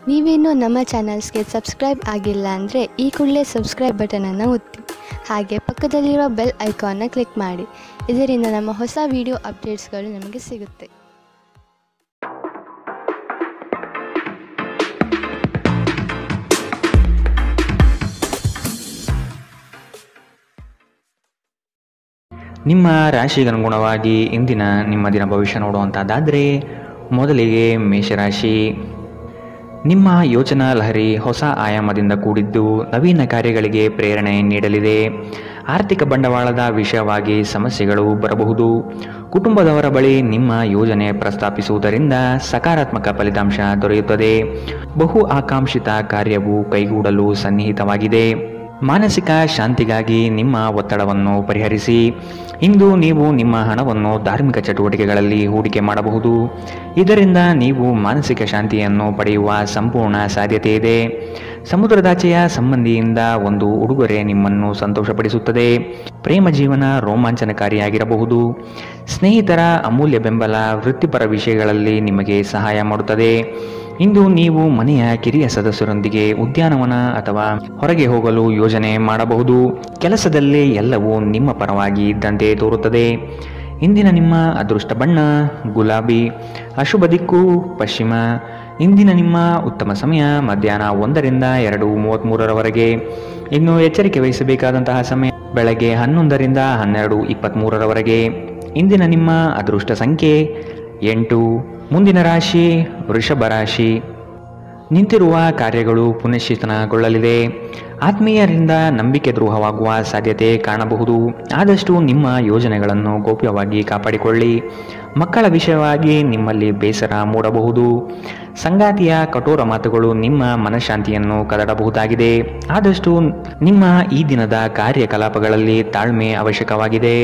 ನೀವೇನೂ ನಮ್ಮ ಚಾನಲ್ಸ್ಗೆ ಸಬ್ಸ್ಕ್ರೈಬ್ ಆಗಿಲ್ಲ ಅಂದರೆ ಈ ಕೂಡಲೇ ಸಬ್ಸ್ಕ್ರೈಬ್ ಬಟನನ್ನು ಒತ್ತಿ, ಹಾಗೆ ಪಕ್ಕದಲ್ಲಿರೋ ಬೆಲ್ ಐಕಾನ್ನ ಕ್ಲಿಕ್ ಮಾಡಿ. ಇದರಿಂದ ನಮ್ಮ ಹೊಸ ವಿಡಿಯೋ ಅಪ್ಡೇಟ್ಸ್ಗಳು ನಿಮಗೆ ಸಿಗುತ್ತೆ. ನಿಮ್ಮ ರಾಶಿಗನುಗುಣವಾಗಿ ಇಂದಿನ ನಿಮ್ಮ ದಿನ ಭವಿಷ್ಯ ನೋಡುವಂಥದ್ದಾದರೆ, ಮೊದಲಿಗೆ ಮೇಷರಾಶಿ. ನಿಮ್ಮ ಯೋಚನಾ ಲಹರಿ ಹೊಸ ಆಯಾಮದಿಂದ ಕೂಡಿದ್ದು ನವೀನ ಕಾರ್ಯಗಳಿಗೆ ಪ್ರೇರಣೆ ನೀಡಲಿದೆ. ಆರ್ಥಿಕ ಬಂಡವಾಳದ ವಿಷಯವಾಗಿ ಸಮಸ್ಯೆಗಳು ಬರಬಹುದು. ಕುಟುಂಬದವರ ಬಳಿ ನಿಮ್ಮ ಯೋಜನೆ ಪ್ರಸ್ತಾಪಿಸುವುದರಿಂದ ಸಕಾರಾತ್ಮಕ ಫಲಿತಾಂಶ ದೊರೆಯುತ್ತದೆ. ಬಹು ಆಕಾಂಕ್ಷಿತ ಕಾರ್ಯವು ಕೈಗೂಡಲು ಸನ್ನಿಹಿತವಾಗಿದೆ. ಮಾನಸಿಕ ಶಾಂತಿಗಾಗಿ ನಿಮ್ಮ ಒತ್ತಡವನ್ನು ಪರಿಹರಿಸಿ. ಇಂದು ನೀವು ನಿಮ್ಮ ಹಣವನ್ನು ಧಾರ್ಮಿಕ ಚಟುವಟಿಕೆಗಳಲ್ಲಿ ಹೂಡಿಕೆ ಮಾಡಬಹುದು. ಇದರಿಂದ ನೀವು ಮಾನಸಿಕ ಶಾಂತಿಯನ್ನು ಪಡೆಯುವ ಸಂಪೂರ್ಣ ಸಾಧ್ಯತೆ ಇದೆ. ಸಮುದ್ರದಾಚೆಯ ಸಂಬಂಧಿಯಿಂದ ಒಂದು ಉಡುಗೊರೆ ನಿಮ್ಮನ್ನು ಸಂತೋಷಪಡಿಸುತ್ತದೆ. ಪ್ರೇಮ ಜೀವನ ರೋಮಾಂಚನಕಾರಿಯಾಗಿರಬಹುದು. ಸ್ನೇಹಿತರ ಅಮೂಲ್ಯ ಬೆಂಬಲ ವೃತ್ತಿಪರ ವಿಷಯಗಳಲ್ಲಿ ನಿಮಗೆ ಸಹಾಯ ಮಾಡುತ್ತದೆ. ಇಂದು ನೀವು ಮನೆಯ ಕಿರಿಯ ಸದಸ್ಯರೊಂದಿಗೆ ಉದ್ಯಾನವನ ಅಥವಾ ಹೊರಗೆ ಹೋಗಲು ಯೋಜನೆ ಮಾಡಬಹುದು. ಕೆಲಸದಲ್ಲಿ ಎಲ್ಲವೂ ನಿಮ್ಮ ಪರವಾಗಿ ಇದ್ದಂತೆ ತೋರುತ್ತದೆ. ಇಂದಿನ ನಿಮ್ಮ ಅದೃಷ್ಟ ಬಣ್ಣ ಗುಲಾಬಿ. ಅಶುಭ ದಿಕ್ಕು ಪಶ್ಚಿಮ. ಇಂದಿನ ನಿಮ್ಮ ಉತ್ತಮ ಸಮಯ ಮಧ್ಯಾಹ್ನ 1ರಿಂದ 2:33ರವರೆಗೆ. ಇನ್ನು ಎಚ್ಚರಿಕೆ ವಹಿಸಬೇಕಾದಂತಹ ಸಮಯ ಬೆಳಗ್ಗೆ 11ರಿಂದ 12:23ರವರೆಗೆ. ಇಂದಿನ ನಿಮ್ಮ ಅದೃಷ್ಟ ಸಂಖ್ಯೆ 8. ಮುಂದಿನ ರಾಶಿ ವೃಷಭ ರಾಶಿ. ನಿಂತಿರುವ ಕಾರ್ಯಗಳು ಪುನಶ್ಚೇತನಗೊಳ್ಳಲಿದೆ. ಆತ್ಮೀಯರಿಂದ ನಂಬಿಕೆ ದ್ರೋಹವಾಗುವ ಸಾಧ್ಯತೆ ಕಾಣಬಹುದು. ಆದಷ್ಟು ನಿಮ್ಮ ಯೋಜನೆಗಳನ್ನು ಗೌಪ್ಯವಾಗಿ ಕಾಪಾಡಿಕೊಳ್ಳಿ. ಮಕ್ಕಳ ವಿಷಯವಾಗಿ ನಿಮ್ಮಲ್ಲಿ ಬೇಸರ ಮೂಡಬಹುದು. ಸಂಗಾತಿಯ ಕಠೋರ ಮಾತುಗಳು ನಿಮ್ಮ ಮನಃಶಾಂತಿಯನ್ನು ಕದಡಬಹುದಾಗಿದೆ. ಆದಷ್ಟು ನಿಮ್ಮ ಈ ದಿನದ ಕಾರ್ಯಕಲಾಪಗಳಲ್ಲಿ ತಾಳ್ಮೆ ಅವಶ್ಯಕವಾಗಿದೆ.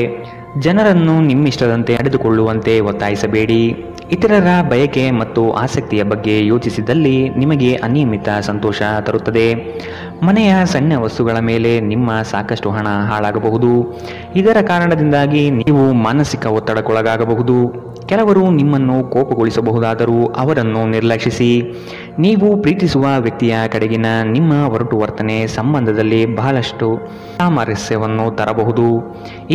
ಜನರನ್ನು ನಿಮ್ಮಿಷ್ಟದಂತೆ ನಡೆದುಕೊಳ್ಳುವಂತೆ ಒತ್ತಾಯಿಸಬೇಡಿ. ಇತರರ ಬಯಕೆ ಮತ್ತು ಆಸಕ್ತಿಯ ಬಗ್ಗೆ ಯೋಚಿಸಿದಲ್ಲಿ ನಿಮಗೆ ಅನಿಯಮಿತ ಸಂತೋಷ ತರುತ್ತದೆ. ಮನೆಯ ಸಣ್ಣ ವಸ್ತುಗಳ ಮೇಲೆ ನಿಮ್ಮ ಸಾಕಷ್ಟು ಹಣ ಹಾಳಾಗಬಹುದು. ಇದರ ಕಾರಣದಿಂದಾಗಿ ನೀವು ಮಾನಸಿಕ ಒತ್ತಡಕ್ಕೊಳಗಾಗಬಹುದು. ಕೆಲವರು ನಿಮ್ಮನ್ನು ಕೋಪಗೊಳಿಸಬಹುದಾದರೂ ಅವರನ್ನು ನಿರ್ಲಕ್ಷಿಸಿ. ನೀವು ಪ್ರೀತಿಸುವ ವ್ಯಕ್ತಿಯ ಕಡೆಗಿನ ನಿಮ್ಮ ಒರಟು ವರ್ತನೆ ಸಂಬಂಧದಲ್ಲಿ ಬಹಳಷ್ಟು ಸಾಮರಸ್ಯವನ್ನು ತರಬಹುದು.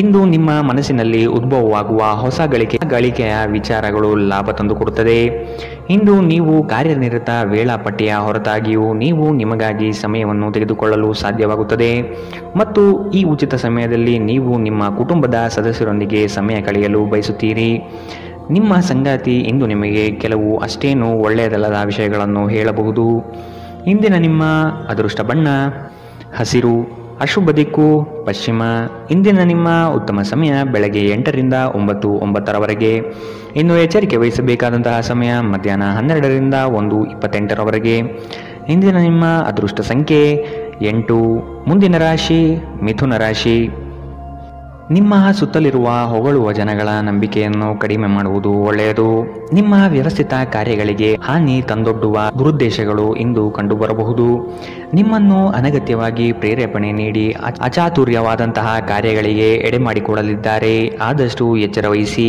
ಇಂದು ನಿಮ್ಮ ಮನಸ್ಸಿನಲ್ಲಿ ಉದ್ಭವವಾಗುವ ಹೊಸ ಗಳಿಕೆಯ ವಿಚಾರಗಳು ಲಾಭ ತಂದುಕೊಡುತ್ತದೆ. ಇಂದು ನೀವು ಕಾರ್ಯನಿರತ ವೇಳಾಪಟ್ಟಿಯ ಹೊರತಾಗಿಯೂ ನೀವು ನಿಮಗಾಗಿ ಸಮಯವನ್ನು ತೆಗೆದುಕೊಳ್ಳಲು ಸಾಧ್ಯವಾಗುತ್ತದೆ ಮತ್ತು ಈ ಉಚಿತ ಸಮಯದಲ್ಲಿ ನೀವು ನಿಮ್ಮ ಕುಟುಂಬದ ಸದಸ್ಯರೊಂದಿಗೆ ಸಮಯ ಕಳೆಯಲು ಬಯಸುತ್ತೀರಿ. ನಿಮ್ಮ ಸಂಗಾತಿ ಇಂದು ನಿಮಗೆ ಕೆಲವು ಅಷ್ಟೇನೂ ಒಳ್ಳೆಯದಲ್ಲದ ವಿಷಯಗಳನ್ನು ಹೇಳಬಹುದು. ಇಂದಿನ ನಿಮ್ಮ ಅದೃಷ್ಟ ಬಣ್ಣ ಹಸಿರು. ಅಶುಭ ದಿಕ್ಕು ಪಶ್ಚಿಮ. ಇಂದಿನ ನಿಮ್ಮ ಉತ್ತಮ ಸಮಯ ಬೆಳಗ್ಗೆ 8ರಿಂದ 9:09ರವರೆಗೆ. ಇನ್ನು ಎಚ್ಚರಿಕೆ ವಹಿಸಬೇಕಾದಂತಹ ಸಮಯ ಮಧ್ಯಾಹ್ನ 12ರಿಂದ 1:28ರವರೆಗೆ. ಇಂದಿನ ನಿಮ್ಮ ಅದೃಷ್ಟ ಸಂಖ್ಯೆ 8. ಮುಂದಿನ ರಾಶಿ ಮಿಥುನ ರಾಶಿ. ನಿಮ್ಮ ಸುತ್ತಲಿರುವ ಹೊಗಳುವ ಜನಗಳ ನಂಬಿಕೆಯನ್ನು ಕಡಿಮೆ ಮಾಡುವುದು ಒಳ್ಳೆಯದು. ನಿಮ್ಮ ವ್ಯವಸ್ಥಿತ ಕಾರ್ಯಗಳಿಗೆ ಹಾನಿ ತಂದೊಡ್ಡುವ ದುರುದ್ದೇಶಗಳು ಇಂದು ಕಂಡುಬರಬಹುದು. ನಿಮ್ಮನ್ನು ಅನಗತ್ಯವಾಗಿ ಪ್ರೇರೇಪಣೆ ನೀಡಿ ಅಚಾತುರ್ಯವಾದಂತಹ ಕಾರ್ಯಗಳಿಗೆ ಎಡೆಮಾಡಿಕೊಡಲಿದ್ದಾರೆ. ಆದಷ್ಟು ಎಚ್ಚರ ವಹಿಸಿ.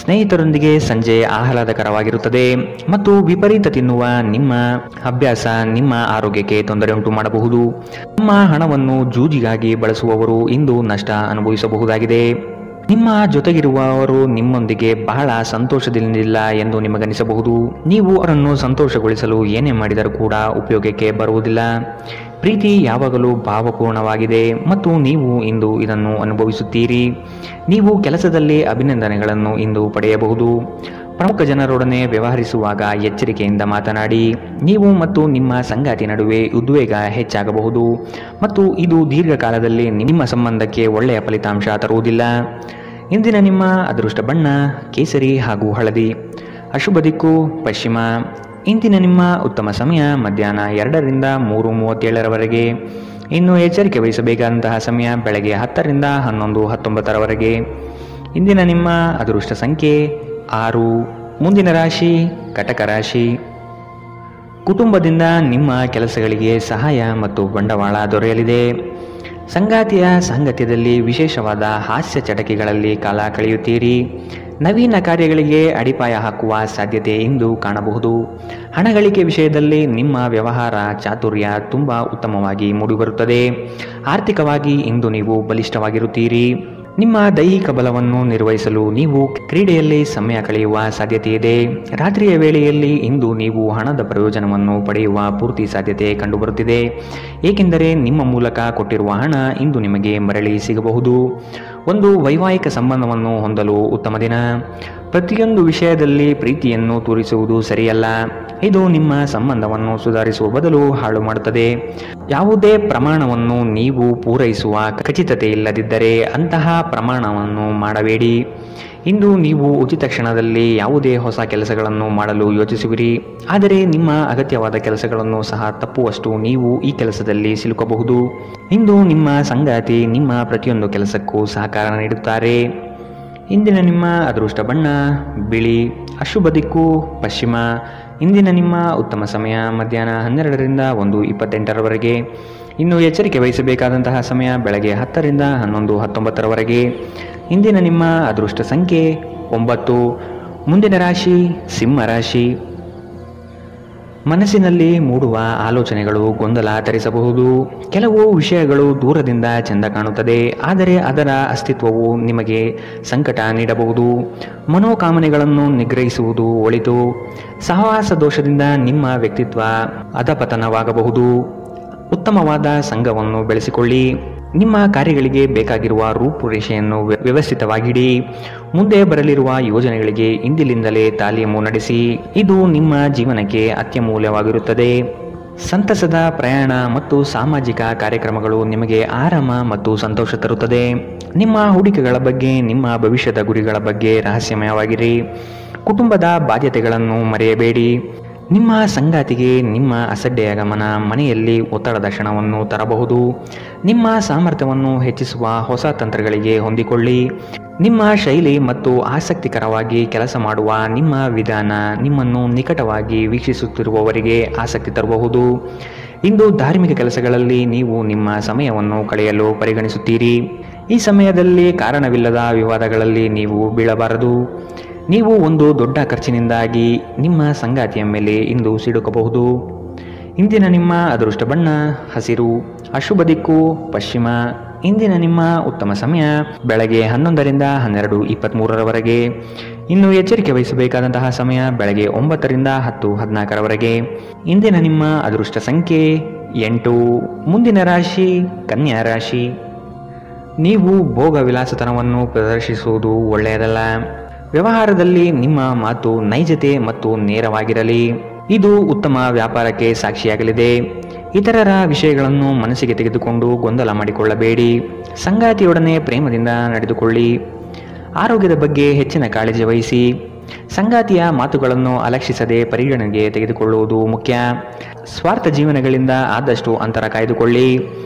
ಸ್ನೇಹಿತರೊಂದಿಗೆ ಸಂಜೆ ಆಹ್ಲಾದಕರವಾಗಿರುತ್ತದೆ ಮತ್ತು ವಿಪರೀತ ತಿನ್ನುವ ನಿಮ್ಮ ಅಭ್ಯಾಸ ನಿಮ್ಮ ಆರೋಗ್ಯಕ್ಕೆ ತೊಂದರೆ ಉಂಟು ಮಾಡಬಹುದು. ನಿಮ್ಮ ಹಣವನ್ನು ಜೂಜಿಗಾಗಿ ಬಳಸುವವರು ಇಂದು ನಷ್ಟ ಅನುಭವಿಸಬಹುದಾಗಿದೆ. ನಿಮ್ಮ ಜೊತೆಗಿರುವವರು ನಿಮ್ಮೊಂದಿಗೆ ಬಹಳ ಸಂತೋಷದಿಂದಿಲ್ಲ ಎಂದು ನಿಮಗನಿಸಬಹುದು. ನೀವು ಅವರನ್ನು ಸಂತೋಷಗೊಳಿಸಲು ಏನೇ ಮಾಡಿದರೂ ಕೂಡ ಉಪಯೋಗಕ್ಕೆ ಬರುವುದಿಲ್ಲ. ಪ್ರೀತಿ ಯಾವಾಗಲೂ ಭಾವಪೂರ್ಣವಾಗಿದೆ ಮತ್ತು ನೀವು ಇಂದು ಇದನ್ನು ಅನುಭವಿಸುತ್ತೀರಿ. ನೀವು ಕೆಲಸದಲ್ಲಿ ಅಭಿನಂದನೆಗಳನ್ನು ಇಂದು ಪಡೆಯಬಹುದು. ಪ್ರಮುಖ ಜನರೊಡನೆ ವ್ಯವಹರಿಸುವಾಗ ಎಚ್ಚರಿಕೆಯಿಂದ ಮಾತನಾಡಿ. ನೀವು ಮತ್ತು ನಿಮ್ಮ ಸಂಗಾತಿ ನಡುವೆ ಉದ್ವೇಗ ಹೆಚ್ಚಾಗಬಹುದು ಮತ್ತು ಇದು ದೀರ್ಘಕಾಲದಲ್ಲಿ ನಿಮ್ಮ ಸಂಬಂಧಕ್ಕೆ ಒಳ್ಳೆಯ ಫಲಿತಾಂಶ ತರುವುದಿಲ್ಲ. ಇಂದಿನ ನಿಮ್ಮ ಅದೃಷ್ಟ ಬಣ್ಣ ಕೇಸರಿ ಹಾಗೂ ಹಳದಿ. ಅಶುಭ ದಿಕ್ಕು ಪಶ್ಚಿಮ. ಇಂದಿನ ನಿಮ್ಮ ಉತ್ತಮ ಸಮಯ ಮಧ್ಯಾಹ್ನ 2ರಿಂದ 3:37ರವರೆಗೆ. ಇನ್ನು ಎಚ್ಚರಿಕೆ ವಹಿಸಬೇಕಾದಂತಹ ಸಮಯ ಬೆಳಗ್ಗೆ 10ರಿಂದ 11:19ರವರೆಗೆ. ಇಂದಿನ ನಿಮ್ಮ ಅದೃಷ್ಟ ಸಂಖ್ಯೆ 6. ಮುಂದಿನ ರಾಶಿ ಕಟಕ ರಾಶಿ. ಕುಟುಂಬದಿಂದ ನಿಮ್ಮ ಕೆಲಸಗಳಿಗೆ ಸಹಾಯ ಮತ್ತು ಬಂಡವಾಳ ದೊರೆಯಲಿದೆ. ಸಂಗಾತಿಯ ಸಾಂಗತ್ಯದಲ್ಲಿ ವಿಶೇಷವಾದ ಹಾಸ್ಯ ಚಟಕಿಗಳಲ್ಲಿ ಕಾಲ ಕಳೆಯುತ್ತೀರಿ. ನವೀನ ಕಾರ್ಯಗಳಿಗೆ ಅಡಿಪಾಯ ಹಾಕುವ ಸಾಧ್ಯತೆ ಇಂದು ಕಾಣಬಹುದು. ಹಣಗಳಿಕೆ ವಿಷಯದಲ್ಲಿ ನಿಮ್ಮ ವ್ಯವಹಾರ ಚಾತುರ್ಯ ತುಂಬ ಉತ್ತಮವಾಗಿ ಮೂಡಿಬರುತ್ತದೆ. ಆರ್ಥಿಕವಾಗಿ ಇಂದು ನೀವು ಬಲಿಷ್ಠವಾಗಿರುತ್ತೀರಿ. ನಿಮ್ಮ ದೈಹಿಕ ಬಲವನ್ನು ನಿರ್ವಹಿಸಲು ನೀವು ಕ್ರೀಡೆಯಲ್ಲಿ ಸಮಯ ಕಳೆಯುವ ಸಾಧ್ಯತೆ ಇದೆ. ರಾತ್ರಿಯ ವೇಳೆಯಲ್ಲಿ ಇಂದು ನೀವು ಹಣದ ಪ್ರಯೋಜನವನ್ನು ಪಡೆಯುವ ಪೂರ್ತಿ ಸಾಧ್ಯತೆ ಕಂಡುಬರುತ್ತಿದೆ. ಏಕೆಂದರೆ ನಿಮ್ಮ ಮೂಲಕ ಕೊಟ್ಟಿರುವ ಹಣ ಇಂದು ನಿಮಗೆ ಮರಳಿ ಸಿಗಬಹುದು. ಒಂದು ವೈವಾಹಿಕ ಸಂಬಂಧವನ್ನು ಹೊಂದಲು ಉತ್ತಮ ದಿನ. ಪ್ರತಿಯೊಂದು ವಿಷಯದಲ್ಲಿ ಪ್ರೀತಿಯನ್ನು ತೋರಿಸುವುದು ಸರಿಯಲ್ಲ. ಇದು ನಿಮ್ಮ ಸಂಬಂಧವನ್ನು ಸುಧಾರಿಸುವ ಬದಲು ಹಾಳು ಮಾಡುತ್ತದೆ. ಯಾವುದೇ ಪ್ರಮಾಣವನ್ನು ನೀವು ಪೂರೈಸುವ ಖಚಿತತೆ ಇಲ್ಲದಿದ್ದರೆ ಅಂತಹ ಪ್ರಮಾಣವನ್ನು ಮಾಡಬೇಡಿ. ಇಂದು ನೀವು ಉಚಿತ ಕ್ಷಣದಲ್ಲಿ ಯಾವುದೇ ಹೊಸ ಕೆಲಸಗಳನ್ನು ಮಾಡಲು ಯೋಚಿಸುವಿರಿ. ಆದರೆ ನಿಮ್ಮ ಅಗತ್ಯವಾದ ಕೆಲಸಗಳನ್ನು ಸಹ ತಪ್ಪುವಷ್ಟು ನೀವು ಈ ಕೆಲಸದಲ್ಲಿ ಸಿಲುಕಬಹುದು. ಇಂದು ನಿಮ್ಮ ಸಂಗಾತಿ ನಿಮ್ಮ ಪ್ರತಿಯೊಂದು ಕೆಲಸಕ್ಕೂ ಸಹಕಾರ ನೀಡುತ್ತಾರೆ. ಇಂದಿನ ನಿಮ್ಮ ಅದೃಷ್ಟ ಬಣ್ಣ ಬಿಳಿ. ಅಶುಭ ದಿಕ್ಕು ಪಶ್ಚಿಮ. ಇಂದಿನ ನಿಮ್ಮ ಉತ್ತಮ ಸಮಯ ಮಧ್ಯಾಹ್ನ 12ರಿಂದ 1:28ರವರೆಗೆ. ಇನ್ನು ಎಚ್ಚರಿಕೆ ವಹಿಸಬೇಕಾದಂತಹ ಸಮಯ ಬೆಳಗ್ಗೆ 10ರಿಂದ 11:19ರವರೆಗೆ. ಇಂದಿನ ನಿಮ್ಮ ಅದೃಷ್ಟ ಸಂಖ್ಯೆ 9. ಮುಂದಿನ ರಾಶಿ ಸಿಂಹ ರಾಶಿ. ಮನಸ್ಸಿನಲ್ಲಿ ಮೂಡುವ ಆಲೋಚನೆಗಳು ಗೊಂದಲ ತರಿಸಬಹುದು. ಕೆಲವು ವಿಷಯಗಳು ದೂರದಿಂದ ಚೆಂದ ಕಾಣುತ್ತದೆ, ಆದರೆ ಅದರ ಅಸ್ತಿತ್ವವು ನಿಮಗೆ ಸಂಕಟ ನೀಡಬಹುದು. ಮನೋಕಾಮನೆಗಳನ್ನು ನಿಗ್ರಹಿಸುವುದು ಒಳಿತು. ಸಹವಾಸ ದೋಷದಿಂದ ನಿಮ್ಮ ವ್ಯಕ್ತಿತ್ವ ಅಧಪತನವಾಗಬಹುದು. ಉತ್ತಮವಾದ ಸಂಘವನ್ನು ಬೆಳೆಸಿಕೊಳ್ಳಿ. ನಿಮ್ಮ ಕಾರ್ಯಗಳಿಗೆ ಬೇಕಾಗಿರುವ ರೂಪುರೇಷೆಯನ್ನು ವ್ಯವಸ್ಥಿತವಾಗಿಡಿ. ಮುಂದೆ ಬರಲಿರುವ ಯೋಜನೆಗಳಿಗೆ ಇಂದಿನಿಂದಲೇ ತಾಲೀಮು ನಡೆಸಿ. ಇದು ನಿಮ್ಮ ಜೀವನಕ್ಕೆ ಅತ್ಯಮೂಲ್ಯವಾಗಿರುತ್ತದೆ. ಸಂತಸದ ಪ್ರಯಾಣ ಮತ್ತು ಸಾಮಾಜಿಕ ಕಾರ್ಯಕ್ರಮಗಳು ನಿಮಗೆ ಆರಾಮ ಮತ್ತು ಸಂತೋಷ ತರುತ್ತದೆ. ನಿಮ್ಮ ಹೂಡಿಕೆಗಳ ಬಗ್ಗೆ, ನಿಮ್ಮ ಭವಿಷ್ಯದ ಗುರಿಗಳ ಬಗ್ಗೆ ರಹಸ್ಯಮಯವಾಗಿರಿ. ಕುಟುಂಬದ ಬಾಧ್ಯತೆಗಳನ್ನು ಮರೆಯಬೇಡಿ. ನಿಮ್ಮ ಸಂಗಾತಿಗೆ ನಿಮ್ಮ ಅಸಡ್ಡೆಯ ಗಮನ ಮನೆಯಲ್ಲಿ ಒತ್ತಡದ ಕ್ಷಣವನ್ನು ತರಬಹುದು. ನಿಮ್ಮ ಸಾಮರ್ಥ್ಯವನ್ನು ಹೆಚ್ಚಿಸುವ ಹೊಸ ತಂತ್ರಗಳಿಗೆ ಹೊಂದಿಕೊಳ್ಳಿ. ನಿಮ್ಮ ಶೈಲಿ ಮತ್ತು ಆಸಕ್ತಿಕರವಾಗಿ ಕೆಲಸ ಮಾಡುವ ನಿಮ್ಮ ವಿಧಾನ ನಿಮ್ಮನ್ನು ನಿಕಟವಾಗಿ ವೀಕ್ಷಿಸುತ್ತಿರುವವರಿಗೆ ಆಸಕ್ತಿ ತರಬಹುದು. ಇಂದು ಧಾರ್ಮಿಕ ಕೆಲಸಗಳಲ್ಲಿ ನೀವು ನಿಮ್ಮ ಸಮಯವನ್ನು ಕಳೆಯಲು ಪರಿಗಣಿಸುತ್ತೀರಿ. ಈ ಸಮಯದಲ್ಲಿ ಕಾರಣವಿಲ್ಲದ ವಿವಾದಗಳಲ್ಲಿ ನೀವು ಬೀಳಬಾರದು. ನೀವು ಒಂದು ದೊಡ್ಡ ಖರ್ಚಿನಿಂದಾಗಿ ನಿಮ್ಮ ಸಂಗಾತಿಯ ಮೇಲೆ ಇಂದು ಸಿಡುಕಬಹುದು. ಇಂದಿನ ನಿಮ್ಮ ಅದೃಷ್ಟ ಬಣ್ಣ ಹಸಿರು. ಅಶುಭ ದಿಕ್ಕು ಪಶ್ಚಿಮ. ಇಂದಿನ ನಿಮ್ಮ ಉತ್ತಮ ಸಮಯ ಬೆಳಗ್ಗೆ 11ರಿಂದ 12:23ರವರೆಗೆ. ಇನ್ನು ಎಚ್ಚರಿಕೆ ವಹಿಸಬೇಕಾದಂತಹ ಸಮಯ ಬೆಳಗ್ಗೆ 9ರಿಂದ 10:14ರವರೆಗೆ. ಇಂದಿನ ನಿಮ್ಮ ಅದೃಷ್ಟ ಸಂಖ್ಯೆ 8. ಮುಂದಿನ ರಾಶಿ ಕನ್ಯಾ ರಾಶಿ. ನೀವು ಭೋಗ ವಿಲಾಸತನವನ್ನು ಪ್ರದರ್ಶಿಸುವುದು ಒಳ್ಳೆಯದಲ್ಲ. ವ್ಯವಹಾರದಲ್ಲಿ ನಿಮ್ಮ ಮಾತು ನೈಜತೆ ಮತ್ತು ನೇರವಾಗಿರಲಿ. ಇದು ಉತ್ತಮ ವ್ಯಾಪಾರಕ್ಕೆ ಸಾಕ್ಷಿಯಾಗಲಿದೆ. ಇತರರ ವಿಷಯಗಳನ್ನು ಮನಸ್ಸಿಗೆ ತೆಗೆದುಕೊಂಡು ಗೊಂದಲ ಮಾಡಿಕೊಳ್ಳಬೇಡಿ. ಸಂಗಾತಿಯೊಡನೆ ಪ್ರೇಮದಿಂದ ನಡೆದುಕೊಳ್ಳಿ. ಆರೋಗ್ಯದ ಬಗ್ಗೆ ಹೆಚ್ಚಿನ ಕಾಳಜಿ ವಹಿಸಿ. ಸಂಗಾತಿಯ ಮಾತುಗಳನ್ನು ಅಲಕ್ಷಿಸದೆ ಪರಿಗಣನೆಗೆ ತೆಗೆದುಕೊಳ್ಳುವುದು ಮುಖ್ಯ. ಸ್ವಾರ್ಥ ಜೀವನಗಳಿಂದ ಆದಷ್ಟು ಅಂತರ ಕಾಯ್ದುಕೊಳ್ಳಿ.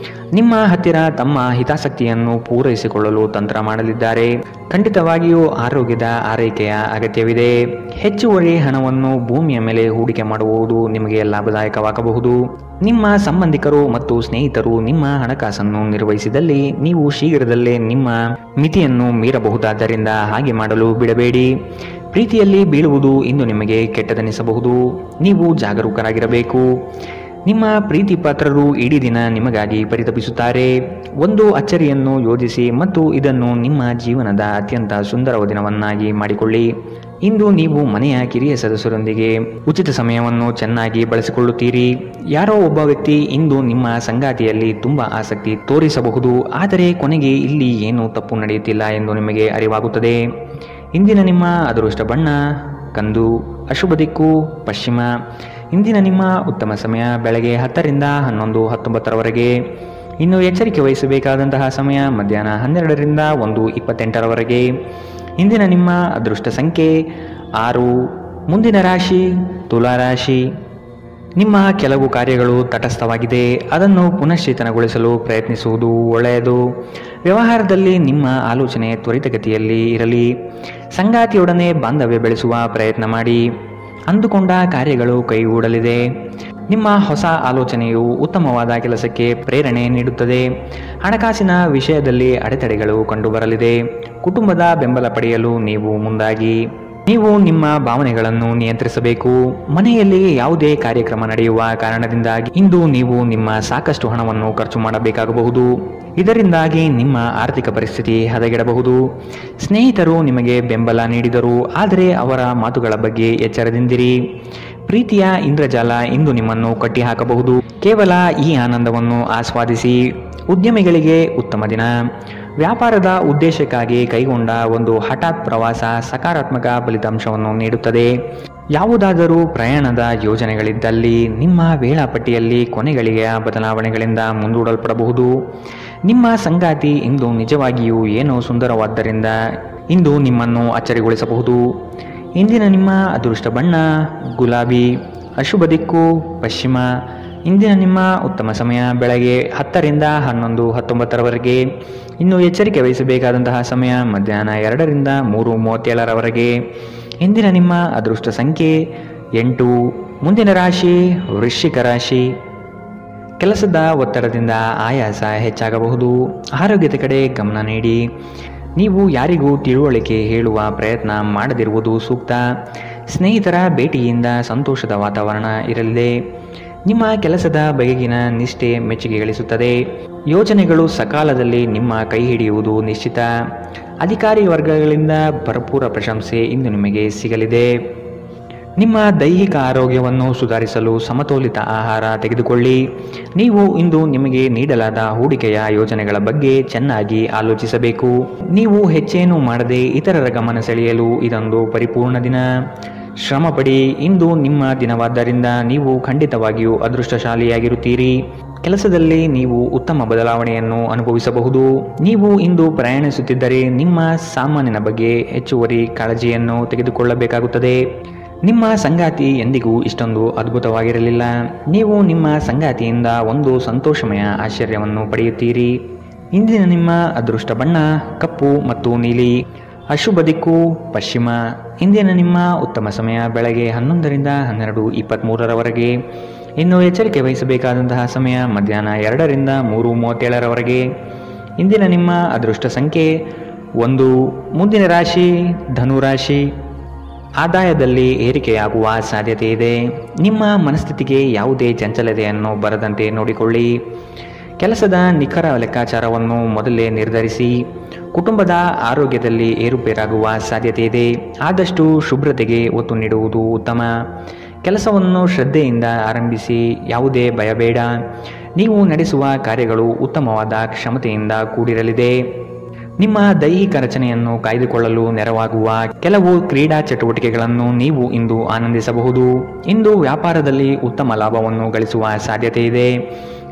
ನಿಮ್ಮ ಹತ್ತಿರ ತಮ್ಮ ಹಿತಾಸಕ್ತಿಯನ್ನು ಪೂರೈಸಿಕೊಳ್ಳಲು ತಂತ್ರ ಮಾಡಲಿದ್ದಾರೆ. ಖಂಡಿತವಾಗಿಯೂ ಆರೋಗ್ಯದ ಆರೈಕೆಯ ಅಗತ್ಯವಿದೆ. ಹೆಚ್ಚುವರಿ ಹಣವನ್ನು ಭೂಮಿಯ ಮೇಲೆ ಹೂಡಿಕೆ ಮಾಡುವುದು ನಿಮಗೆ ಲಾಭದಾಯಕವಾಗಬಹುದು. ನಿಮ್ಮ ಸಂಬಂಧಿಕರು ಮತ್ತು ಸ್ನೇಹಿತರು ನಿಮ್ಮ ಹಣಕಾಸನ್ನು ನಿರ್ವಹಿಸಿದಲ್ಲಿ ನೀವು ಶೀಘ್ರದಲ್ಲೇ ನಿಮ್ಮ ಮಿತಿಯನ್ನು ಮೀರಬಹುದಾದ್ದರಿಂದ ಹಾಗೆ ಮಾಡಲು ಬಿಡಬೇಡಿ. ಪ್ರೀತಿಯಲ್ಲಿ ಬೀಳುವುದು ಇಂದು ನಿಮಗೆ ಕೆಟ್ಟದೆನಿಸಬಹುದು. ನೀವು ಜಾಗರೂಕರಾಗಿರಬೇಕು. ನಿಮ್ಮ ಪ್ರೀತಿ ಪಾತ್ರರು ಇಡೀ ದಿನ ನಿಮಗಾಗಿ ಪರಿತಪಿಸುತ್ತಾರೆ. ಒಂದು ಅಚ್ಚರಿಯನ್ನು ಯೋಜಿಸಿ ಮತ್ತು ಇದನ್ನು ನಿಮ್ಮ ಜೀವನದ ಅತ್ಯಂತ ಸುಂದರ ದಿನವನ್ನಾಗಿ ಮಾಡಿಕೊಳ್ಳಿ. ಇಂದು ನೀವು ಮನೆಯ ಕಿರಿಯ ಸದಸ್ಯರೊಂದಿಗೆ ಉಚಿತ ಸಮಯವನ್ನು ಚೆನ್ನಾಗಿ ಬಳಸಿಕೊಳ್ಳುತ್ತೀರಿ. ಯಾರೋ ಒಬ್ಬ ವ್ಯಕ್ತಿ ಇಂದು ನಿಮ್ಮ ಸಂಗಾತಿಯಲ್ಲಿ ತುಂಬ ಆಸಕ್ತಿ ತೋರಿಸಬಹುದು, ಆದರೆ ಕೊನೆಗೆ ಇಲ್ಲಿ ಏನೂ ತಪ್ಪು ನಡೆಯುತ್ತಿಲ್ಲ ಎಂದು ನಿಮಗೆ ಅರಿವಾಗುತ್ತದೆ. ಇಂದಿನ ನಿಮ್ಮ ಅದೃಷ್ಟ ಬಣ್ಣ ಕಂದು. ಅಶುಭ ದಿಕ್ಕು ಪಶ್ಚಿಮ. ಇಂದಿನ ನಿಮ್ಮ ಉತ್ತಮ ಸಮಯ ಬೆಳಗ್ಗೆ 10ರಿಂದ 11:19ರವರೆಗೆ. ಇನ್ನು ಎಚ್ಚರಿಕೆ ವಹಿಸಬೇಕಾದಂತಹ ಸಮಯ ಮಧ್ಯಾಹ್ನ 12ರಿಂದ 1:28ರವರೆಗೆ. ಇಂದಿನ ನಿಮ್ಮ ಅದೃಷ್ಟ ಸಂಖ್ಯೆ 6. ಮುಂದಿನ ರಾಶಿ ತುಲಾ ರಾಶಿ. ನಿಮ್ಮ ಕೆಲವು ಕಾರ್ಯಗಳು ತಟಸ್ಥವಾಗಿದೆ. ಅದನ್ನು ಪುನಶ್ಚೇತನಗೊಳಿಸಲು ಪ್ರಯತ್ನಿಸುವುದು ಒಳ್ಳೆಯದು. ವ್ಯವಹಾರದಲ್ಲಿ ನಿಮ್ಮ ಆಲೋಚನೆ ತ್ವರಿತಗತಿಯಲ್ಲಿ ಇರಲಿ. ಸಂಗಾತಿಯೊಡನೆ ಬಾಂಧವ್ಯ ಬೆಳೆಸುವ ಪ್ರಯತ್ನ ಮಾಡಿ. ಅಂದುಕೊಂಡ ಕಾರ್ಯಗಳು ಕೈಗೂಡಲಿದೆ. ನಿಮ್ಮ ಹೊಸ ಆಲೋಚನೆಯು ಉತ್ತಮವಾದ ಕೆಲಸಕ್ಕೆ ಪ್ರೇರಣೆ ನೀಡುತ್ತದೆ. ಹಣಕಾಸಿನ ವಿಷಯದಲ್ಲಿ ಅಡೆತಡೆಗಳು ಕಂಡುಬರಲಿದೆ. ಕುಟುಂಬದ ಬೆಂಬಲ ಪಡೆಯಲು ನೀವು ಮುಂದಾಗಿ. ನೀವು ನಿಮ್ಮ ಭಾವನೆಗಳನ್ನು ನಿಯಂತ್ರಿಸಬೇಕು. ಮನೆಯಲ್ಲಿ ಯಾವುದೇ ಕಾರ್ಯಕ್ರಮ ನಡೆಯುವ ಕಾರಣದಿಂದಾಗಿ ಇಂದು ನೀವು ನಿಮ್ಮ ಸಾಕಷ್ಟು ಹಣವನ್ನು ಖರ್ಚು ಮಾಡಬೇಕಾಗಬಹುದು. ಇದರಿಂದಾಗಿ ನಿಮ್ಮ ಆರ್ಥಿಕ ಪರಿಸ್ಥಿತಿ ಹದಗೆಡಬಹುದು. ಸ್ನೇಹಿತರು ನಿಮಗೆ ಬೆಂಬಲ ನೀಡಿದರು, ಆದರೆ ಅವರ ಮಾತುಗಳ ಬಗ್ಗೆ ಎಚ್ಚರದಿಂದಿರಿ. ಪ್ರೀತಿಯ ಇಂದ್ರಜಾಲ ಇಂದು ನಿಮ್ಮನ್ನು ಕಟ್ಟಿಹಾಕಬಹುದು. ಕೇವಲ ಈ ಆನಂದವನ್ನು ಆಸ್ವಾದಿಸಿ. ಉದ್ಯಮಿಗಳಿಗೆ ಉತ್ತಮ ದಿನ. ವ್ಯಾಪಾರದ ಉದ್ದೇಶಕ್ಕಾಗಿ ಕೈಗೊಂಡ ಒಂದು ಹಠಾತ್ ಪ್ರವಾಸ ಸಕಾರಾತ್ಮಕ ಫಲಿತಾಂಶವನ್ನು ನೀಡುತ್ತದೆ. ಯಾವುದಾದರೂ ಪ್ರಯಾಣದ ಯೋಜನೆಗಳಿದ್ದಲ್ಲಿ ನಿಮ್ಮ ವೇಳಾಪಟ್ಟಿಯಲ್ಲಿ ಕೊನೆಗಳಿಗೆಯ ಬದಲಾವಣೆಗಳಿಂದ ಮುಂದೂಡಲ್ಪಡಬಹುದು. ನಿಮ್ಮ ಸಂಗಾತಿ ಇಂದು ನಿಜವಾಗಿಯೂ ಏನೋ ಸುಂದರವಾದ್ದರಿಂದ ಇಂದು ನಿಮ್ಮನ್ನು ಅಚ್ಚರಿಗೊಳಿಸಬಹುದು. ಇಂದಿನ ನಿಮ್ಮ ಅದೃಷ್ಟ ಬಣ್ಣ ಗುಲಾಬಿ. ಅಶುಭ ದಿಕ್ಕು ಪಶ್ಚಿಮ. ಇಂದಿನ ನಿಮ್ಮ ಉತ್ತಮ ಸಮಯ ಬೆಳಗ್ಗೆ 10 ರಿಂದ 11, 19ರವರೆಗೆ. ಇನ್ನು ಎಚ್ಚರಿಕೆ ವಹಿಸಬೇಕಾದಂತಹ ಸಮಯ ಮಧ್ಯಾಹ್ನ 2 ರಿಂದ 3:37ರವರೆಗೆ. ಇಂದಿನ ನಿಮ್ಮ ಅದೃಷ್ಟ ಸಂಖ್ಯೆ 8. ಮುಂದಿನ ರಾಶಿ ವೃಶ್ಚಿಕ ರಾಶಿ. ಕೆಲಸದ ಒತ್ತಡದಿಂದ ಆಯಾಸ ಹೆಚ್ಚಾಗಬಹುದು. ಆರೋಗ್ಯದ ಕಡೆ ಗಮನ ನೀಡಿ. ನೀವು ಯಾರಿಗೂ ತಿಳುವಳಿಕೆ ಹೇಳುವ ಪ್ರಯತ್ನ ಮಾಡದಿರುವುದು ಸೂಕ್ತ. ಸ್ನೇಹಿತರ ಭೇಟಿಯಿಂದ ಸಂತೋಷದ ವಾತಾವರಣ ಇರಲಿದೆ. ನಿಮ್ಮ ಕೆಲಸದ ಬಗೆಗಿನ ನಿಷ್ಠೆ ಮೆಚ್ಚುಗೆ ಗಳಿಸುತ್ತದೆ. ಯೋಜನೆಗಳು ಸಕಾಲದಲ್ಲಿ ನಿಮ್ಮ ಕೈ ಹಿಡಿಯುವುದು ನಿಶ್ಚಿತ. ಅಧಿಕಾರಿ ವರ್ಗಗಳಿಂದ ಭರಪೂರ ಪ್ರಶಂಸೆ ಇಂದು ನಿಮಗೆ ಸಿಗಲಿದೆ. ನಿಮ್ಮ ದೈಹಿಕ ಆರೋಗ್ಯವನ್ನು ಸುಧಾರಿಸಲು ಸಮತೋಲಿತ ಆಹಾರ ತೆಗೆದುಕೊಳ್ಳಿ. ನೀವು ಇಂದು ನಿಮಗೆ ನೀಡಲಾದ ಹೂಡಿಕೆಯ ಯೋಜನೆಗಳ ಬಗ್ಗೆ ಚೆನ್ನಾಗಿ ಆಲೋಚಿಸಬೇಕು. ನೀವು ಹೆಚ್ಚೇನೂ ಮಾಡದೆ ಇತರರ ಗಮನ ಸೆಳೆಯಲು ಇದೊಂದು ಪರಿಪೂರ್ಣ ದಿನ. ಶ್ರಮಪಡಿ. ಇಂದು ನಿಮ್ಮ ದಿನವಾದ್ದರಿಂದ ನೀವು ಖಂಡಿತವಾಗಿಯೂ ಅದೃಷ್ಟಶಾಲಿಯಾಗಿರುತ್ತೀರಿ. ಕೆಲಸದಲ್ಲಿ ನೀವು ಉತ್ತಮ ಬದಲಾವಣೆಯನ್ನು ಅನುಭವಿಸಬಹುದು. ನೀವು ಇಂದು ಪ್ರಯಾಣಿಸುತ್ತಿದ್ದರೆ ನಿಮ್ಮ ಸಾಮಾನಿನ ಬಗ್ಗೆ ಹೆಚ್ಚುವರಿ ಕಾಳಜಿಯನ್ನು ತೆಗೆದುಕೊಳ್ಳಬೇಕಾಗುತ್ತದೆ. ನಿಮ್ಮ ಸಂಗಾತಿ ಎಂದಿಗೂ ಇಷ್ಟೊಂದು ಅದ್ಭುತವಾಗಿರಲಿಲ್ಲ. ನೀವು ನಿಮ್ಮ ಸಂಗಾತಿಯಿಂದ ಒಂದು ಸಂತೋಷಮಯ ಆಶ್ಚರ್ಯವನ್ನು ಪಡೆಯುತ್ತೀರಿ. ಇಂದಿನ ನಿಮ್ಮ ಅದೃಷ್ಟ ಬಣ್ಣ ಕಪ್ಪು ಮತ್ತು ನೀಲಿ. ಅಶುಭ ದಿಕ್ಕು ಪಶ್ಚಿಮ. ಇಂದಿನ ನಿಮ್ಮ ಉತ್ತಮ ಸಮಯ ಬೆಳಗ್ಗೆ 11 ರಿಂದ 12:23ರವರೆಗೆ. ಇನ್ನು ಎಚ್ಚರಿಕೆ ವಹಿಸಬೇಕಾದಂತಹ ಸಮಯ ಮಧ್ಯಾಹ್ನ 2 ರಿಂದ 3:37ರವರೆಗೆ. ಇಂದಿನ ನಿಮ್ಮ ಅದೃಷ್ಟ ಸಂಖ್ಯೆ 1. ಮುಂದಿನ ರಾಶಿ ಧನುರಾಶಿ. ಆದಾಯದಲ್ಲಿ ಏರಿಕೆಯಾಗುವ ಸಾಧ್ಯತೆ ಇದೆ. ನಿಮ್ಮ ಮನಸ್ಥಿತಿಗೆ ಯಾವುದೇ ಚಂಚಲತೆಯನ್ನು ಬರದಂತೆ ನೋಡಿಕೊಳ್ಳಿ. ಕೆಲಸದ ನಿಖರ ಲೆಕ್ಕಾಚಾರವನ್ನು ಮೊದಲೇ ನಿರ್ಧರಿಸಿ. ಕುಟುಂಬದ ಆರೋಗ್ಯದಲ್ಲಿ ಏರುಪೇರಾಗುವ ಸಾಧ್ಯತೆ ಇದೆ. ಆದಷ್ಟು ಶುಭ್ರತೆಗೆ ಒತ್ತು ನೀಡುವುದು ಉತ್ತಮ. ಕೆಲಸವನ್ನು ಶ್ರದ್ಧೆಯಿಂದ ಆರಂಭಿಸಿ. ಯಾವುದೇ ಭಯ ಬೇಡ. ನೀವು ನಡೆಸುವ ಕಾರ್ಯಗಳು ಉತ್ತಮವಾದ ಕ್ಷಮತೆಯಿಂದ ಕೂಡಿರಲಿದೆ. ನಿಮ್ಮ ದೈಹಿಕ ರಚನೆಯನ್ನು ಕಾಯ್ದುಕೊಳ್ಳಲು ನೆರವಾಗುವ ಕೆಲವು ಕ್ರೀಡಾ ಚಟುವಟಿಕೆಗಳನ್ನು ನೀವು ಇಂದು ಆನಂದಿಸಬಹುದು. ಇಂದು ವ್ಯಾಪಾರದಲ್ಲಿ ಉತ್ತಮ ಲಾಭವನ್ನು ಗಳಿಸುವ ಸಾಧ್ಯತೆ ಇದೆ.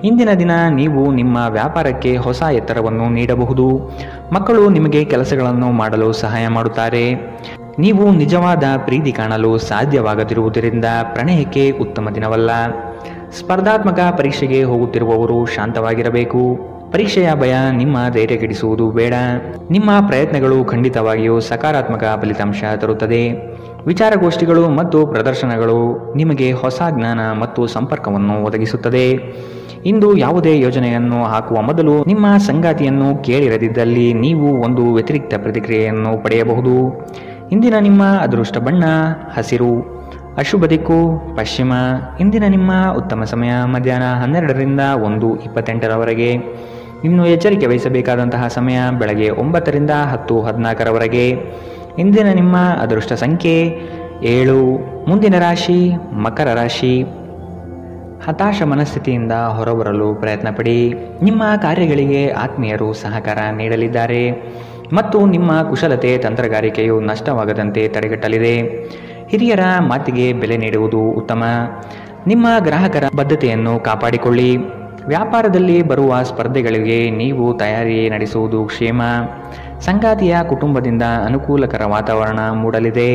ಇಂದಿನ ದಿನ ನೀವು ನಿಮ್ಮ ವ್ಯಾಪಾರಕ್ಕೆ ಹೊಸ ಎತ್ತರವನ್ನು ನೀಡಬಹುದು. ಮಕ್ಕಳು ನಿಮಗೆ ಕೆಲಸಗಳನ್ನು ಮಾಡಲು ಸಹಾಯ ಮಾಡುತ್ತಾರೆ. ನೀವು ನಿಜವಾದ ಪ್ರೀತಿ ಕಾಣಲು ಸಾಧ್ಯವಾಗದಿರುವುದರಿಂದ ಪ್ರಣಯಕ್ಕೆ ಉತ್ತಮ ದಿನವಲ್ಲ. ಸ್ಪರ್ಧಾತ್ಮಕ ಪರೀಕ್ಷೆಗೆ ಹೋಗುತ್ತಿರುವವರು ಶಾಂತವಾಗಿರಬೇಕು. ಪರೀಕ್ಷೆಯ ಭಯ ನಿಮ್ಮ ಧೈರ್ಯ ಕೆಡಿಸುವುದು ಬೇಡ. ನಿಮ್ಮ ಪ್ರಯತ್ನಗಳು ಖಂಡಿತವಾಗಿಯೂ ಸಕಾರಾತ್ಮಕ ಫಲಿತಾಂಶ ತರುತ್ತದೆ. ವಿಚಾರಗೋಷ್ಠಿಗಳು ಮತ್ತು ಪ್ರದರ್ಶನಗಳು ನಿಮಗೆ ಹೊಸ ಜ್ಞಾನ ಮತ್ತು ಸಂಪರ್ಕವನ್ನು ಒದಗಿಸುತ್ತದೆ. ಇಂದು ಯಾವುದೇ ಯೋಜನೆಯನ್ನು ಹಾಕುವ ಮೊದಲು ನಿಮ್ಮ ಸಂಗಾತಿಯನ್ನು ಕೇಳಿರದಿದ್ದಲ್ಲಿ ನೀವು ಒಂದು ವ್ಯತಿರಿಕ್ತ ಪ್ರತಿಕ್ರಿಯೆಯನ್ನು ಪಡೆಯಬಹುದು. ಇಂದಿನ ನಿಮ್ಮ ಅದೃಷ್ಟ ಬಣ್ಣ ಹಸಿರು. ಅಶುಭ ದಿಕ್ಕು ಪಶ್ಚಿಮ. ಇಂದಿನ ನಿಮ್ಮ ಉತ್ತಮ ಸಮಯ ಮಧ್ಯಾಹ್ನ 12 ರಿಂದ 1:28ರವರೆಗೆ. ಇನ್ನು ಎಚ್ಚರಿಕೆ ವಹಿಸಬೇಕಾದಂತಹ ಸಮಯ ಬೆಳಗ್ಗೆ 9 ರಿಂದ 10:14ರವರೆಗೆ. ಇಂದಿನ ನಿಮ್ಮ ಅದೃಷ್ಟ ಸಂಖ್ಯೆ 7. ಮುಂದಿನ ರಾಶಿ ಮಕರ ರಾಶಿ. ಹತಾಶ ಮನಸ್ಥಿತಿಯಿಂದ ಹೊರಬರಲು ಪ್ರಯತ್ನಪಡಿ. ನಿಮ್ಮ ಕಾರ್ಯಗಳಿಗೆ ಆತ್ಮೀಯರು ಸಹಕಾರ ನೀಡಲಿದ್ದಾರೆ ಮತ್ತು ನಿಮ್ಮ ಕುಶಲತೆ ತಂತ್ರಗಾರಿಕೆಯು ನಷ್ಟವಾಗದಂತೆ ತಡೆಗಟ್ಟಲಿದೆ. ಹಿರಿಯರ ಮಾತಿಗೆ ಬೆಲೆ ನೀಡುವುದು ಉತ್ತಮ. ನಿಮ್ಮ ಗ್ರಾಹಕರ ಬದ್ಧತೆಯನ್ನು ಕಾಪಾಡಿಕೊಳ್ಳಿ. ವ್ಯಾಪಾರದಲ್ಲಿ ಬರುವ ಸ್ಪರ್ಧೆಗಳಿಗೆ ನೀವು ತಯಾರಿ ನಡೆಸುವುದು ಕ್ಷೇಮ. ಸಂಗಾತಿಯ ಕುಟುಂಬದಿಂದ ಅನುಕೂಲಕರ ವಾತಾವರಣ ಮೂಡಲಿದೆ.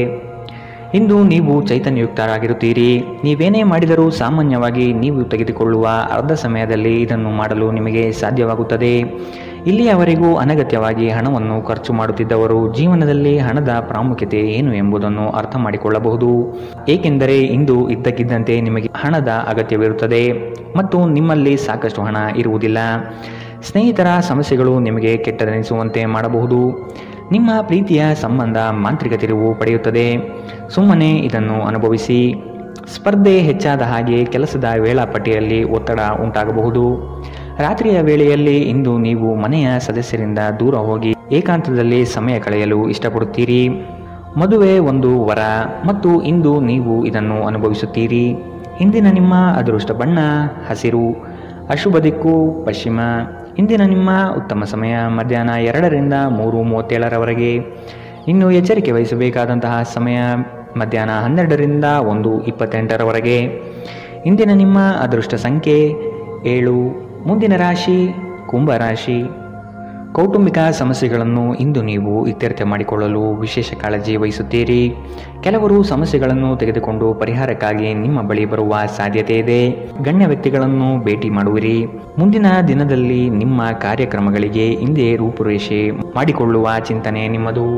ಇಂದು ನೀವು ಚೈತನ್ಯಯುಕ್ತರಾಗಿರುತ್ತೀರಿ. ನೀವೇನೇ ಮಾಡಿದರೂ ಸಾಮಾನ್ಯವಾಗಿ ನೀವು ತೆಗೆದುಕೊಳ್ಳುವ ಅರ್ಧ ಸಮಯದಲ್ಲಿ ಇದನ್ನು ಮಾಡಲು ನಿಮಗೆ ಸಾಧ್ಯವಾಗುತ್ತದೆ. ಇಲ್ಲಿಯವರೆಗೂ ಅನಗತ್ಯವಾಗಿ ಹಣವನ್ನು ಖರ್ಚು ಮಾಡುತ್ತಿದ್ದವರು ಜೀವನದಲ್ಲಿ ಹಣದ ಪ್ರಾಮುಖ್ಯತೆ ಏನು ಎಂಬುದನ್ನು ಅರ್ಥ ಮಾಡಿಕೊಳ್ಳಬಹುದು. ಏಕೆಂದರೆ ಇಂದು ಇದ್ದಕ್ಕಿದ್ದಂತೆ ನಿಮಗೆ ಹಣದ ಅಗತ್ಯವಿರುತ್ತದೆ ಮತ್ತು ನಿಮ್ಮಲ್ಲಿ ಸಾಕಷ್ಟು ಹಣ ಇರುವುದಿಲ್ಲ. ಸ್ನೇಹಿತರ ಸಮಸ್ಯೆಗಳು ನಿಮಗೆ ಕೆಟ್ಟದೆನಿಸುವಂತೆ ಮಾಡಬಹುದು. ನಿಮ್ಮ ಪ್ರೀತಿಯ ಸಂಬಂಧ ಮಾಂತ್ರಿಕ ತಿರುವು ಪಡೆಯುತ್ತದೆ. ಸುಮ್ಮನೆ ಇದನ್ನು ಅನುಭವಿಸಿ. ಸ್ಪರ್ಧೆ ಹೆಚ್ಚಾದ ಹಾಗೆ ಕೆಲಸದ ವೇಳಾಪಟ್ಟಿಯಲ್ಲಿ ಒತ್ತಡ ಉಂಟಾಗಬಹುದು. ರಾತ್ರಿಯ ವೇಳೆಯಲ್ಲಿ ಇಂದು ನೀವು ಮನೆಯ ಸದಸ್ಯರಿಂದ ದೂರ ಹೋಗಿ ಏಕಾಂತದಲ್ಲಿ ಸಮಯ ಕಳೆಯಲು ಇಷ್ಟಪಡುತ್ತೀರಿ. ಮದುವೆ ಒಂದು ವರ ಮತ್ತು ಇಂದು ನೀವು ಇದನ್ನು ಅನುಭವಿಸುತ್ತೀರಿ. ಇಂದಿನ ನಿಮ್ಮ ಅದೃಷ್ಟ ಬಣ್ಣ ಹಸಿರು, ಅಶುಭ ದಿಕ್ಕು ಪಶ್ಚಿಮ. ಇಂದಿನ ನಿಮ್ಮ ಉತ್ತಮ ಸಮಯ ಮಧ್ಯಾಹ್ನ 2ರಿಂದ 3:37ರವರೆಗೆ. ಇನ್ನು ಎಚ್ಚರಿಕೆ ವಹಿಸಬೇಕಾದಂತಹ ಸಮಯ ಮಧ್ಯಾಹ್ನ 12ರಿಂದ 1:28ರವರೆಗೆ. ಇಂದಿನ ನಿಮ್ಮ ಅದೃಷ್ಟ ಸಂಖ್ಯೆ 7. ಮುಂದಿನ ರಾಶಿ ಕುಂಭರಾಶಿ. ಕೌಟುಂಬಿಕ ಸಮಸ್ಯೆಗಳನ್ನು ಇಂದು ನೀವು ಇತ್ಯರ್ಥ ಮಾಡಿಕೊಳ್ಳಲು ವಿಶೇಷ ಕಾಳಜಿ ವಹಿಸುತ್ತೀರಿ. ಕೆಲವರು ಸಮಸ್ಯೆಗಳನ್ನು ತೆಗೆದುಕೊಂಡು ಪರಿಹಾರಕ್ಕಾಗಿ ನಿಮ್ಮ ಬಳಿ ಬರುವ ಸಾಧ್ಯತೆ ಇದೆ. ಗಣ್ಯ ವ್ಯಕ್ತಿಗಳನ್ನು ಭೇಟಿ ಮಾಡುವಿರಿ. ಮುಂದಿನ ದಿನದಲ್ಲಿ ನಿಮ್ಮ ಕಾರ್ಯಕ್ರಮಗಳಿಗೆ ಹಿಂದೆ ರೂಪುರೇಷೆ ಮಾಡಿಕೊಳ್ಳುವ ಚಿಂತನೆ ನಿಮ್ಮದು.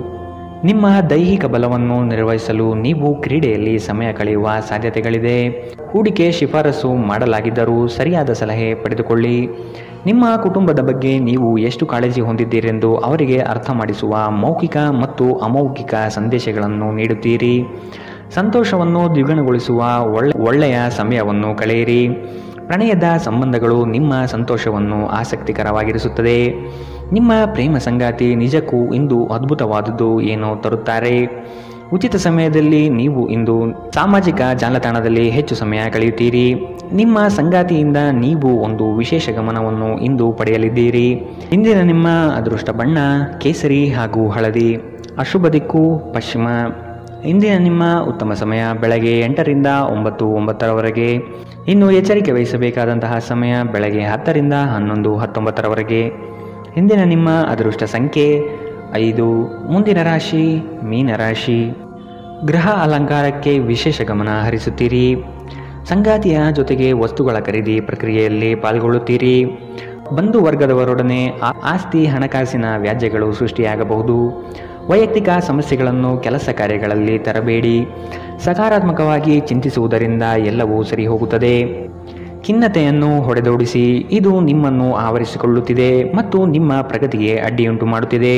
ನಿಮ್ಮ ದೈಹಿಕ ಬಲವನ್ನು ನಿರ್ವಹಿಸಲು ನೀವು ಕ್ರೀಡೆಯಲ್ಲಿ ಸಮಯ ಕಳೆಯುವ ಸಾಧ್ಯತೆಗಳಿದೆ. ಹೂಡಿಕೆ ಶಿಫಾರಸು ಮಾಡಲಾಗಿದ್ದರೂ ಸರಿಯಾದ ಸಲಹೆ ಪಡೆದುಕೊಳ್ಳಿ. ನಿಮ್ಮ ಕುಟುಂಬದ ಬಗ್ಗೆ ನೀವು ಎಷ್ಟು ಕಾಳಜಿ ಹೊಂದಿದ್ದೀರೆಂದು ಅವರಿಗೆ ಅರ್ಥ ಮಾಡಿಸುವ ಮೌಖಿಕ ಮತ್ತು ಅಮೌಖಿಕ ಸಂದೇಶಗಳನ್ನು ನೀಡುತ್ತೀರಿ. ಸಂತೋಷವನ್ನು ದ್ವಿಗುಣಗೊಳಿಸುವ ಒಳ್ಳೆಯ ಸಮಯವನ್ನು ಕಳೆಯಿರಿ. ಪ್ರಣಯದ ಸಂಬಂಧಗಳು ನಿಮ್ಮ ಸಂತೋಷವನ್ನು ಆಸಕ್ತಿಕರವಾಗಿರಿಸುತ್ತದೆ. ನಿಮ್ಮ ಪ್ರೇಮ ಸಂಗಾತಿ ನಿಜಕ್ಕೂ ಇಂದು ಅದ್ಭುತವಾದುದು ಏನೋ ತರುತ್ತಾರೆ. ಉಚಿತ ಸಮಯದಲ್ಲಿ ನೀವು ಇಂದು ಸಾಮಾಜಿಕ ಜಾಲತಾಣದಲ್ಲಿ ಹೆಚ್ಚು ಸಮಯ ಕಳೆಯುತ್ತೀರಿ. ನಿಮ್ಮ ಸಂಗಾತಿಯಿಂದ ನೀವು ಒಂದು ವಿಶೇಷ ಗಮನವನ್ನು ಇಂದು ಪಡೆಯಲಿದ್ದೀರಿ. ಇಂದಿನ ನಿಮ್ಮ ಅದೃಷ್ಟ ಬಣ್ಣ ಕೇಸರಿ ಹಾಗೂ ಹಳದಿ, ಅಶುಭ ದಿಕ್ಕು ಪಶ್ಚಿಮ. ಇಂದಿನ ನಿಮ್ಮ ಉತ್ತಮ ಸಮಯ ಬೆಳಗ್ಗೆ 8ರಿಂದ 9:09ರವರೆಗೆ. ಇನ್ನು ಎಚ್ಚರಿಕೆ ವಹಿಸಬೇಕಾದಂತಹ ಸಮಯ ಬೆಳಗ್ಗೆ 10ರಿಂದ 11:19ರವರೆಗೆ. ಇಂದಿನ ನಿಮ್ಮ ಅದೃಷ್ಟ ಸಂಖ್ಯೆ 5. ಮುಂದಿನ ರಾಶಿ ಮೀನರಾಶಿ. ಗೃಹ ಅಲಂಕಾರಕ್ಕೆ ವಿಶೇಷ ಗಮನ ಹರಿಸುತ್ತೀರಿ. ಸಂಗಾತಿಯ ಜೊತೆಗೆ ವಸ್ತುಗಳ ಖರೀದಿ ಪ್ರಕ್ರಿಯೆಯಲ್ಲಿ ಪಾಲ್ಗೊಳ್ಳುತ್ತೀರಿ. ಬಂಧು ವರ್ಗದವರೊಡನೆ ಆಸ್ತಿ ಹಣಕಾಸಿನ ವ್ಯಾಜ್ಯಗಳು ಸೃಷ್ಟಿಯಾಗಬಹುದು. ವೈಯಕ್ತಿಕ ಸಮಸ್ಯೆಗಳನ್ನು ಕೆಲಸ ಕಾರ್ಯಗಳಲ್ಲಿ ತರಬೇಡಿ. ಸಕಾರಾತ್ಮಕವಾಗಿ ಚಿಂತಿಸುವುದರಿಂದ ಎಲ್ಲವೂ ಸರಿ ಹೋಗುತ್ತದೆ. ಖಿನ್ನತೆಯನ್ನು ಹೊಡೆದೋಡಿಸಿ. ಇದು ನಿಮ್ಮನ್ನು ಆವರಿಸಿಕೊಳ್ಳುತ್ತಿದೆ ಮತ್ತು ನಿಮ್ಮ ಪ್ರಗತಿಗೆ ಅಡ್ಡಿಯುಂಟು ಮಾಡುತ್ತಿದೆ.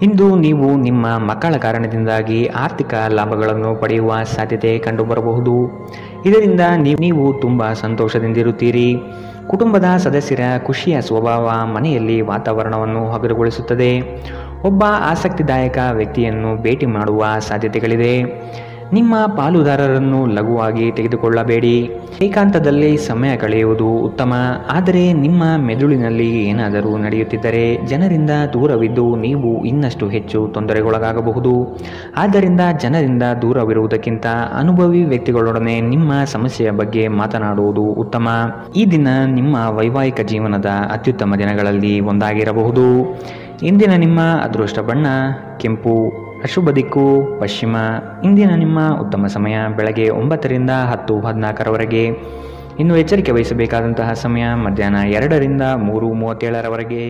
ಇಂದು ನೀವು ನಿಮ್ಮ ಮಕ್ಕಳ ಕಾರಣದಿಂದಾಗಿ ಆರ್ಥಿಕ ಲಾಭಗಳನ್ನು ಪಡೆಯುವ ಸಾಧ್ಯತೆ ಕಂಡುಬರಬಹುದು. ಇದರಿಂದ ನೀವು ತುಂಬ ಸಂತೋಷದಿಂದಿರುತ್ತೀರಿ. ಕುಟುಂಬದ ಸದಸ್ಯರ ಖುಷಿಯ ಸ್ವಭಾವ ಮನೆಯಲ್ಲಿ ವಾತಾವರಣವನ್ನು ಹಗುರಗೊಳಿಸುತ್ತದೆ. ಒಬ್ಬ ಆಸಕ್ತಿದಾಯಕ ವ್ಯಕ್ತಿಯನ್ನು ಭೇಟಿ ಮಾಡುವ ಸಾಧ್ಯತೆಗಳಿದೆ. ನಿಮ್ಮ ಪಾಲುದಾರರನ್ನು ಲಘುವಾಗಿ ತೆಗೆದುಕೊಳ್ಳಬೇಡಿ. ಏಕಾಂತದಲ್ಲಿ ಸಮಯ ಕಳೆಯುವುದು ಉತ್ತಮ. ಆದರೆ ನಿಮ್ಮ ಮೆದುಳಿನಲ್ಲಿ ಏನಾದರೂ ನಡೆಯುತ್ತಿದ್ದರೆ ಜನರಿಂದ ದೂರವಿದ್ದು ನೀವು ಇನ್ನಷ್ಟು ಹೆಚ್ಚು ತೊಂದರೆಗೊಳಗಾಗಬಹುದು. ಆದ್ದರಿಂದ ಜನರಿಂದ ದೂರವಿರುವುದಕ್ಕಿಂತ ಅನುಭವಿ ವ್ಯಕ್ತಿಗಳೊಡನೆ ನಿಮ್ಮ ಸಮಸ್ಯೆಯ ಬಗ್ಗೆ ಮಾತನಾಡುವುದು ಉತ್ತಮ. ಈ ದಿನ ನಿಮ್ಮ ವೈವಾಹಿಕ ಜೀವನದ ಅತ್ಯುತ್ತಮ ದಿನಗಳಲ್ಲಿ ಒಂದಾಗಿರಬಹುದು. ಇಂದಿನ ನಿಮ್ಮ ಅದೃಷ್ಟ ಬಣ್ಣ ಕೆಂಪು, ಅಶುಭ ದಿಕ್ಕು ಪಶ್ಚಿಮ. ಇಂದಿನ ನಿಮ್ಮ ಉತ್ತಮ ಸಮಯ ಬೆಳಗ್ಗೆ 9ರಿಂದ 10:14ರವರೆಗೆ. ಇನ್ನು ಎಚ್ಚರಿಕೆ ವಹಿಸಬೇಕಾದಂತಹ ಸಮಯ ಮಧ್ಯಾಹ್ನ 2ರಿಂದ 3:37ರವರೆಗೆ.